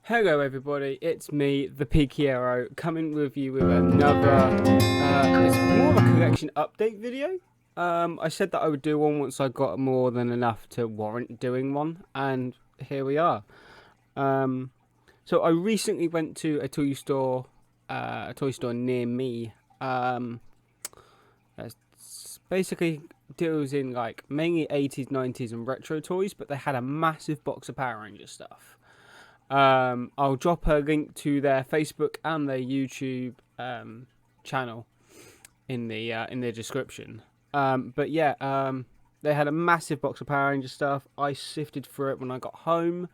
Hello everybody, it's me, the Peaky Arrow, coming with you with another, it's more of a collection update video. I said that I would do one once I got more than enough to warrant doing one, and here we are. So I recently went to a toy store near me. That's basically deals in like mainly 80s, 90s and retro toys, but they had a massive box of Power Ranger stuff. I'll drop a link to their Facebook and their YouTube channel in the description. But yeah, they had a massive box of Power Ranger stuff. I sifted through it when I got home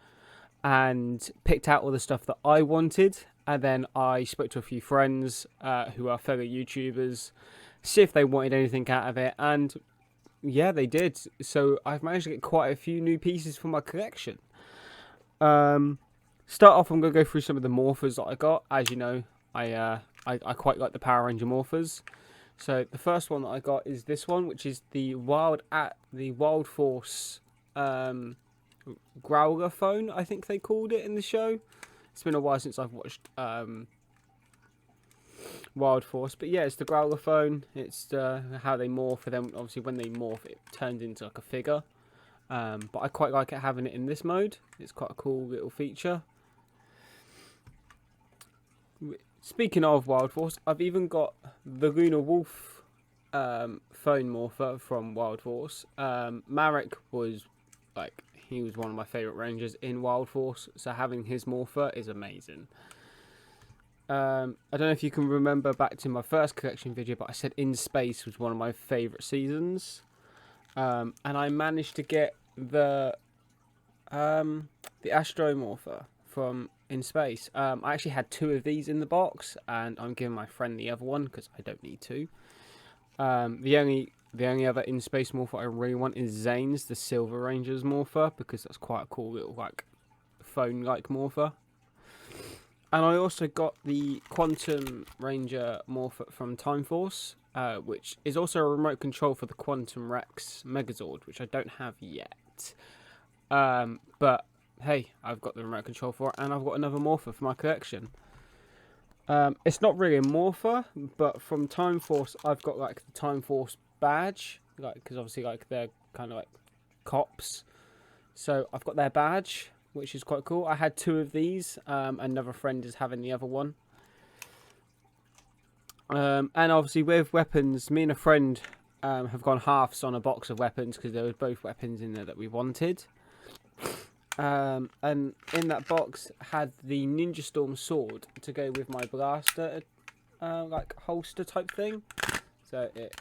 and picked out all the stuff that I wanted. And then I spoke to a few friends who are fellow YouTubers, see if they wanted anything out of it. And yeah, they did. So I've managed to get quite a few new pieces for my collection. Start off, I'm going to go through some of the morphers that I got. As you know, I quite like the Power Ranger morphers. So the first one that I got is this one, which is the Wild Force Growler phone, I think they called it in the show. It's been a while since I've watched Wild Force, but yeah, it's the Growler phone. It's how they morph, and then obviously when they morph, it turns into like a figure. But I quite like it having it in this mode. It's quite a cool little feature. Speaking of Wild Force, I've even got the Lunar Wolf phone morpher from Wild Force. Marek was he was one of my favourite Rangers in Wild Force, so having his morpher is amazing. I don't know if you can remember back to my first collection video, but I said In Space was one of my favourite seasons. And I managed to get the Astro Morpher from In Space. I actually had two of these in the box, and I'm giving my friend the other one because I don't need two. The only other In Space Morpher I really want is Zane's, the Silver Ranger's Morpher, because that's quite a cool little phone-like morpher. And I also got the Quantum Ranger Morpher from Time Force, which is also a remote control for the Quantum Rex Megazord, which I don't have yet. But hey, I've got the remote control for it, and I've got another morpher for my collection. It's not really a morpher, but from Time Force, I've got the Time Force badge, because obviously they're kind of like cops. So I've got their badge, which is quite cool. I had two of these. Another friend is having the other one. And obviously with weapons, me and a friend have gone halves on a box of weapons because there was both weapons in there that we wanted. And in that box had the Ninja Storm sword to go with my blaster, holster type thing. So it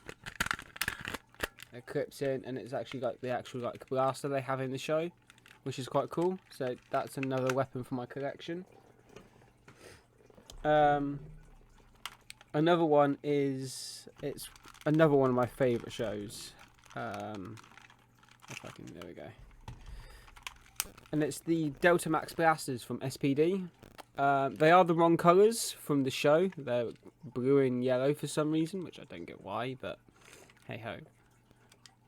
clips in, and it's actually the actual blaster they have in the show, which is quite cool. So that's another weapon for my collection. Another one is, it's another one of my favourite shows. There we go. And it's the Delta Max blasters from SPD. They are the wrong colours from the show. They're blue and yellow for some reason, which I don't get why, but hey ho.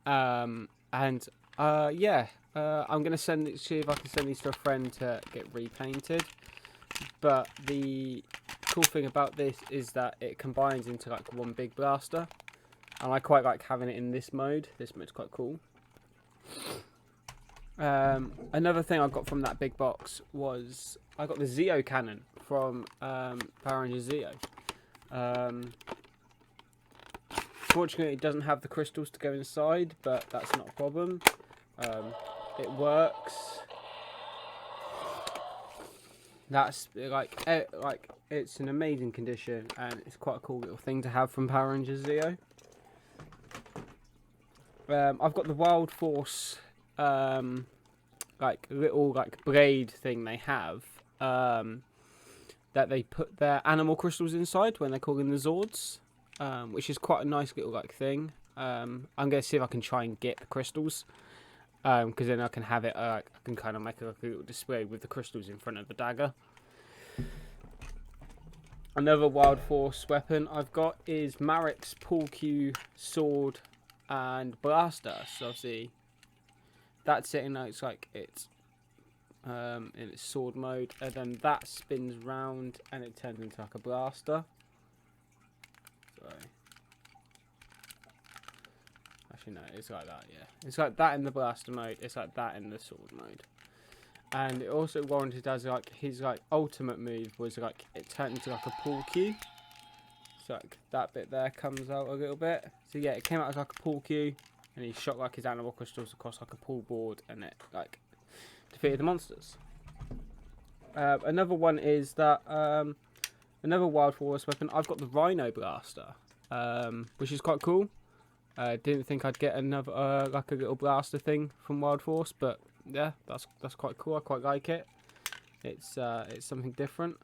I'm gonna see if I can send these to a friend to get repainted. But the cool thing about this is that it combines into one big blaster, and I quite like having it in this mode. This mode's quite cool. Another thing I got from that big box was I got the Zeo cannon from Power Ranger Zeo. Fortunately, it doesn't have the crystals to go inside, but that's not a problem. It works. That's it's an amazing condition, and it's quite a cool little thing to have from Power Ranger Zeo. I've got the Wild Force little blade thing they have, that they put their animal crystals inside when they're calling the Zords, which is quite a nice little thing. I'm gonna see if I can try and get the crystals, because then I can have it. I can kind of make a little display with the crystals in front of the dagger. Another Wild Force weapon I've got is Marek's Pool Cue sword and blaster. So obviously that's it, and it's in its sword mode, and then that spins round and it turns into like a blaster. So actually no, it's like that, yeah. It's like that in the blaster mode, it's like that in the sword mode. And it also warranted as like his like ultimate move was like it turned into like a pool cue. So like that bit there comes out a little bit. So yeah, it came out as like a pool cue, and he shot like his animal crystals across like a pool board, and it like defeated the monsters. Another one is that another Wild Force weapon. I've got the Rhino Blaster, which is quite cool. Didn't think I'd get another like a little blaster thing from Wild Force, but yeah, that's quite cool. I quite like it. It's something different.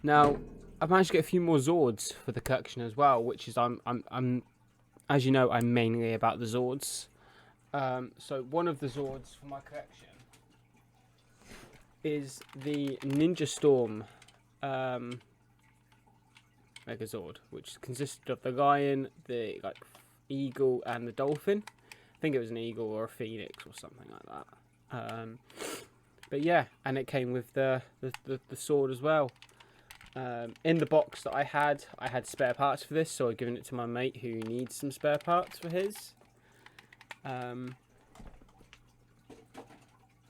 Now I've managed to get a few more Zords for the collection as well, which is I'm as you know, I'm mainly about the Zords. So one of the Zords for my collection is the Ninja Storm Megazord, which consisted of the lion, the like eagle, and the dolphin. I think it was an eagle or a phoenix or something like that. But yeah, and it came with the sword as well. In the box that I had spare parts for this, so I've given it to my mate who needs some spare parts for his. And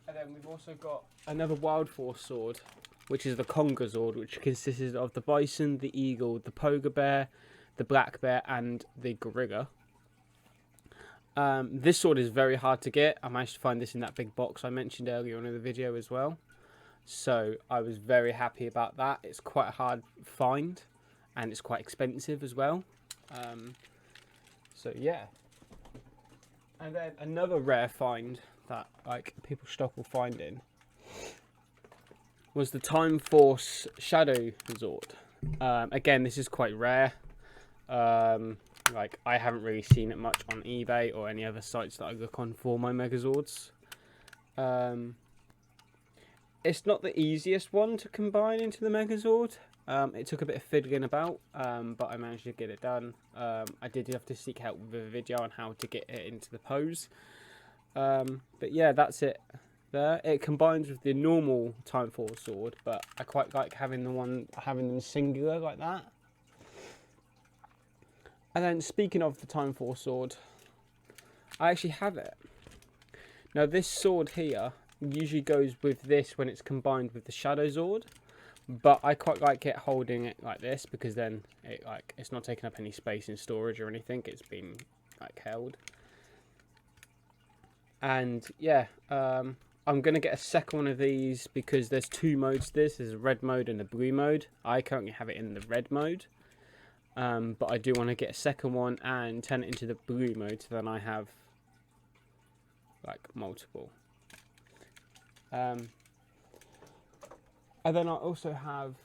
then we've also got another Wild Force sword, which is the Conga Zord, which consisted of the bison, the eagle, the polar bear, the black bear, and the gorilla. This sword is very hard to get. I managed to find this in that big box I mentioned earlier on in the video as well. So I was very happy about that. It's quite a hard find, and it's quite expensive as well. So yeah. And then another rare find that like people struggle finding was the Time Force Shadow Zord. Again, this is quite rare. Like I haven't really seen it much on eBay or any other sites that I look on for my Megazords. It's not the easiest one to combine into the Megazord. It took a bit of fiddling about, but I managed to get it done. I did have to seek help with a video on how to get it into the pose. But yeah, that's it there. It combines with the normal Time Force sword, but I quite like having them singular like that. And then speaking of the Time Force sword, I actually have it. Now this sword here usually goes with this when it's combined with the Shadow Zord, but I quite like it holding it like this because then it's not taking up any space in storage or anything. It's been like held. And yeah, I'm gonna get a second one of these because there's two modes to this. There's a red mode and a blue mode. I currently have it in the red mode, but I do want to get a second one and turn it into the blue mode, so then I have like multiple. And then I also have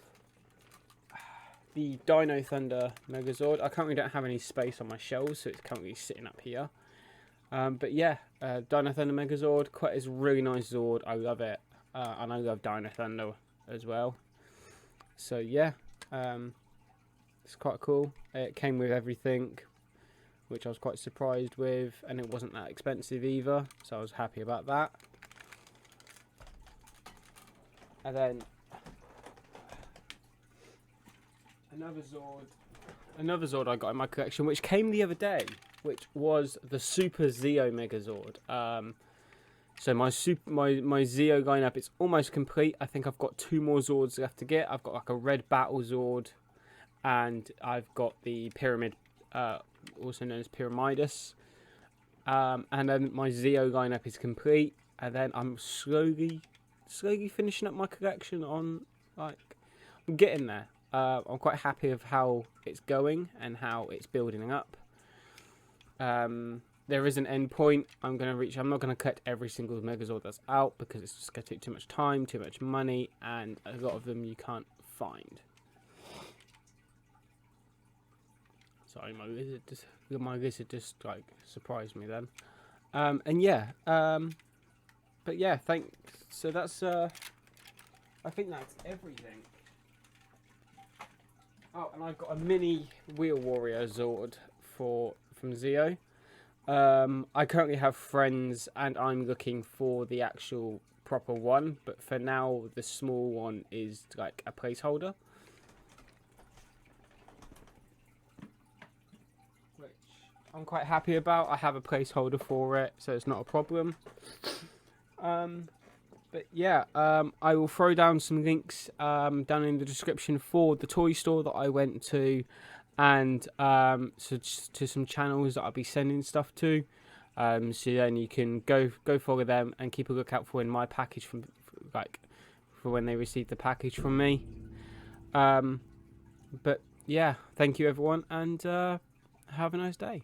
the Dino Thunder Megazord. I currently don't have any space on my shelves, so it's currently sitting up here. But yeah, Dino Thunder Megazord is a really nice Zord. I love it, and I love Dino Thunder as well. So yeah, it's quite cool. It came with everything, which I was quite surprised with, and it wasn't that expensive either, so I was happy about that. And then another Zord I got in my collection, which came the other day, which was the Super Zeo Megazord. So my Zeo lineup is almost complete. I think I've got two more Zords left to get. I've got like a red Battle Zord, and I've got the Pyramid, also known as Pyramidus. And then my Zeo lineup is complete, and then I'm slowly finishing up my collection on, like, I'm getting there. I'm quite happy with how it's going and how it's building up. There is an end point I'm going to reach. I'm not going to collect every single Megazord that's out because it's just going to take too much time, too much money, and a lot of them you can't find. Sorry, my lizard just like surprised me then. And yeah, but yeah, thanks. So that's I think that's everything. Oh, and I've got a mini Wheel Warrior Zord from Zeo. I currently have friends, and I'm looking for the actual proper one. But for now, the small one is like a placeholder. Which I'm quite happy about. I have a placeholder for it, so it's not a problem. But yeah, I will throw down some links down in the description for the toy store that I went to, and so to some channels that I'll be sending stuff to. So then you can go follow them and keep a lookout for when my package for when they receive the package from me. But yeah, thank you everyone, and have a nice day.